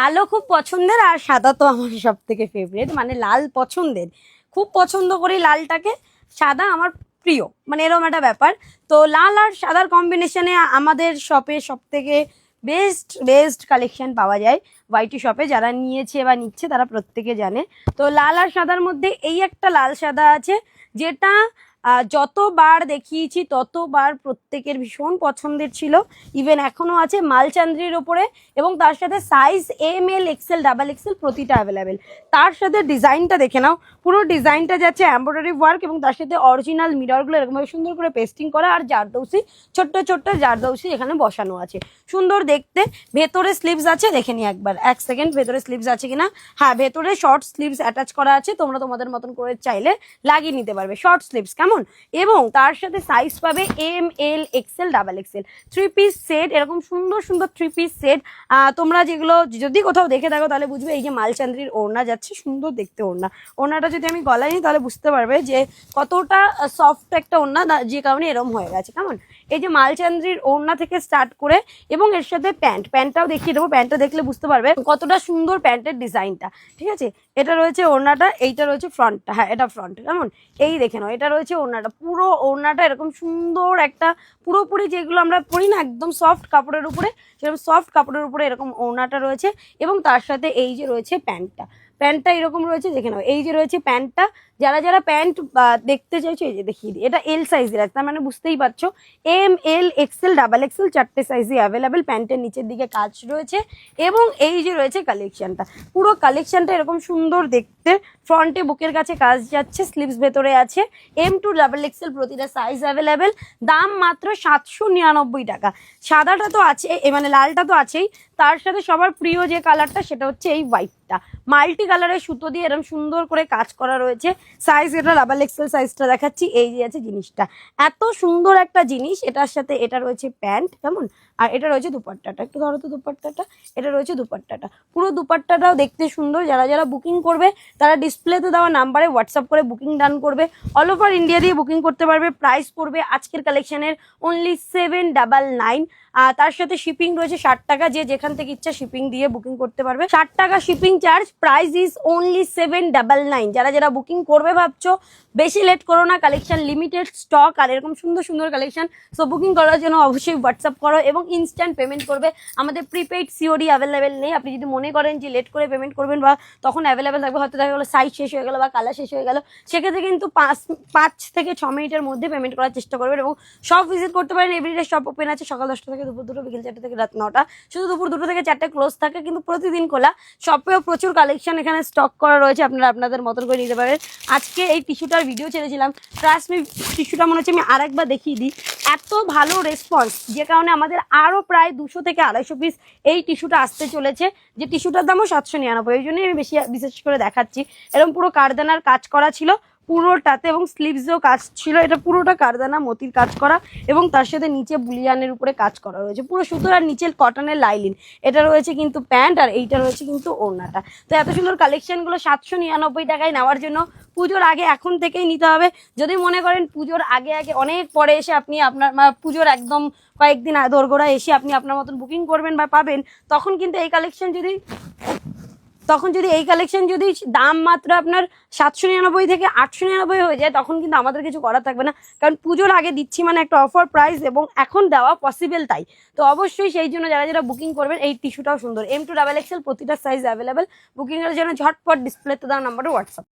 লালও খুব পছন্দের আর সাদা তো আমার সব থেকে ফেভারিট, মানে লাল পছন্দের, খুব পছন্দ করি লালটাকে, সাদা আমার প্রিয়, মানে এরকম একটা ব্যাপার। তো লাল আর সাদার কম্বিনেশনে আমাদের শপে সব থেকে বেস্ট বেস্ট কালেকশন পাওয়া যায় ওয়াইটি শপে। যারা নিয়েছে বা নিচ্ছে তারা প্রত্যেকে জানে। তো লাল আর সাদার মধ্যে এই একটা লাল সাদা আছে, যেটা যতবার দেখিয়েছি ততবার প্রত্যেকের ভীষণ পছন্দের ছিল, ইভেন এখনও আছে মালচান্দ্রির ওপরে, এবং তার সাথে সাইজ ML XL XXL প্রতিটা অ্যাভেলেবেল। তার সাথে ডিজাইনটা দেখে নাও, পুরো ডিজাইনটা যাচ্ছে এমব্রয়ডারি ওয়ার্ক, এবং তার সাথে অরিজিনাল মিররগুলো এরকমভাবে সুন্দর করে পেস্টিং করা, আর জারদৌসি ছোট্ট ছোট্ট জারদৌসি এখানে বসানো আছে, সুন্দর দেখতে। ভেতরে স্লিভস আছে, দেখে নি একবার, এক সেকেন্ড ভেতরে স্লিভস আছে কিনা। হ্যাঁ, ভেতরে শর্ট স্লিভস অ্যাটাচ করা আছে, তোমরা তোমাদের মতন করে চাইলে লাগিয়ে নিতে পারবে শর্ট স্লিভস, কেমন। এবং তার সাথে সাইজ পাবে ML XL XXL, 3 piece set, এরকম সুন্দর সুন্দর 3 পিস সেট। তোমরা যেগুলো যদি কোথাও দেখে থাকো তাহলে বুঝবে, এই যে মালচান্দ্রির ওড়না যাচ্ছে, সুন্দর দেখতে ওড়নাটা যদি আমি গলায় নিই তাহলে বুঝতে পারবে যে কতটা সফট একটা ওড়না, যে কারণে এরকম হয়ে গেছে, কেমন। এই যে মালচান্দ্রির ওড়না থেকে স্টার্ট করে, এবং এর সাথে প্যান্টটাও দেখিয়ে দেবো, প্যান্টটা দেখলে বুঝতে পারবে কতটা সুন্দর প্যান্টের ডিজাইনটা, ঠিক আছে। এটা রয়েছে ওড়নাটা, এইটা রয়েছে ফ্রন্টটা, হ্যাঁ এটা ফ্রন্ট, কেমন। এই দেখে নাও, এটা রয়েছে ওড়নাটা, পুরো ওড়নাটা এরকম সুন্দর একটা পুরোপুরি যেগুলো আমরা পরি না একদম সফট কাপড়ের উপরে, সেরকম সফট কাপড়ের উপরে এরকম ওড়নাটা রয়েছে। এবং তার সাথে এই যে রয়েছে প্যান্টটা এরকম রয়েছে, দেখে নাও, এই যে রয়েছে প্যান্টটা। যারা যারা প্যান্ট দেখতে চাইছো, এই যে দেখিয়ে দিই, এটা L সাইজের আছে, তার মানে বুঝতেই পারছো ML XL XXL চারটে সাইজই অ্যাভেলেবেল। প্যান্টের নিচের দিকে কাজ রয়েছে, এবং এই যে রয়েছে কালেকশনটা, পুরো কালেকশনটা এরকম সুন্দর দেখতে। ফ্রন্টে বুকের কাছে কাজ যাচ্ছে, স্লিভস ভেতরে আছে, M2 XXL প্রতিটা সাইজ অ্যাভেলেবেল। দাম মাত্র 799 টাকা। সাদাটা তো আছে, মানে লালটা তো আছেই, তার সাথে সবার প্রিয় যে কালারটা সেটা হচ্ছে এই হোয়াইটটা, মাল্টি কালারের সুতো দিয়ে এরকম সুন্দর করে কাজ করা রয়েছে। সাইজ এটা XXL সাইজটা দেখাচ্ছি, এই যে আছে জিনিসটা, এত সুন্দর একটা জিনিস। এটার সাথে এটা রয়েছে প্যান্ট, কেমন, আর এটা রয়েছে দুপাট্টাটা, একটু ধরো তো দুপাট্টাটা, এটা রয়েছে দুপাট্টাটা, পুরো দুপাট্টাটাও দেখতে সুন্দর। যারা যারা বুকিং করবে তারা ডিসপ্লেতে দেওয়া নাম্বারে হোয়াটসঅ্যাপ করে বুকিং ডান করবে, অল ওভার ইন্ডিয়া দিয়ে বুকিং করতে পারবে। প্রাইস পড়বে আজকের কালেকশনের অনলি 799। তার সাথে শিপিং রয়েছে 60 টাকা, যে যেখান থেকে ইচ্ছা শিপিং দিয়ে বুকিং করতে পারবে, 60 টাকা shipping charge. Price is only 799। যারা যারা বুকিং করবে ভাবছো, বেশি লেট করো না, কালেকশন লিমিটেড স্টক, আর এরকম সুন্দর সুন্দর কালেকশন। সো বুকিং করার জন্য অবশ্যই হোয়াটসঅ্যাপ করো এবং ইনস্ট্যান্ট পেমেন্ট করবে। আমাদের প্রিপেইড COD অ্যাভেলেবেল নেই। আপনি যদি মনে করেন যে লেট করে পেমেন্ট করবেন বা তখন অ্যাভেলেবেল থাকবে, হয়তো দেখা গেলো সাইজ শেষ হয়ে গেলো বা কালার শেষ হয়ে গেল, সেক্ষেত্রে কিন্তু 5 থেকে 6 মিনিটের মধ্যে পেমেন্ট করার চেষ্টা করবেন। এবং সব ভিজিট করতে পারেন, এভরিডে শপ ওপেন আছে সকাল 10টা থেকে দুপুর 2টো, বিকেল 4টা থেকে রাত 9টা। শুধু দুপুর 2টো থেকে 4টা ক্লোজ থাকে, কিন্তু প্রতিদিন খোলা। শপেও প্রচুর কালেকশন এখানে স্টক করা রয়েছে, আপনারা আপনাদের মতন করে নিতে পারেন। আজকে এই টিস্যুটার ভিডিও ছেড়েছিলাম, ট্রাস্ট মি, টিস্যুটা মনে হচ্ছে আমি আরেকবার দেখিয়ে দিই, এত ভালো রেসপন্স, যে কারণে আমাদের আরও প্রায় 200 থেকে 250 পিস এই টিস্যুটা আসতে চলেছে, যে টিস্যুটার দামও 799। ওই জন্যই আমি বিশেষ করে দেখাচ্ছি। এরকম পুরো কারদানার কাজ করা ছিল পুরোটাতে, এবং স্লিভসেও কাজ ছিল। এটা পুরোটা কারদানা মতির কাজ করা, এবং তার সাথে নিচে বুলিয়ানের উপরে কাজ করা রয়েছে, পুরো সুতোর আর নিচের কটনের লাইলিন। এটা রয়েছে কিন্তু প্যান্ট, আর এইটা রয়েছে কিন্তু ওড়নাটা। তো এত সুন্দর কালেকশনগুলো 799 টাকায় নেওয়ার জন্য পুজোর আগে এখন থেকেই নিতে হবে। যদি মনে করেন পুজোর আগে আগে অনেক পরে এসে আপনি আপনার পুজোর একদম কয়েকদিন দোরগোড়া এসে আপনি আপনার মতন বুকিং করবেন বা পাবেন, তখন কিন্তু এই কালেকশন যদি দাম মাত্র আপনার 799 থেকে 899 হয়ে যায়, তখন কিন্তু আমাদের কিছু করার থাকবে না। কারণ পুজোর আগে দিচ্ছি মানে একটা অফার প্রাইস, এবং এখন দেওয়া পসিবল তাই। তো অবশ্যই সেই জন্য যারা যারা বুকিং করবেন, এই টিস্যুটাও সুন্দর, M2 XXL প্রতিটা সাইজ অ্যাভেলেবেল। বুকিংয়ের জন্য ঝটপট ডিসপ্লেতে দেওয়া নাম্বারে হোয়াটসঅ্যাপ।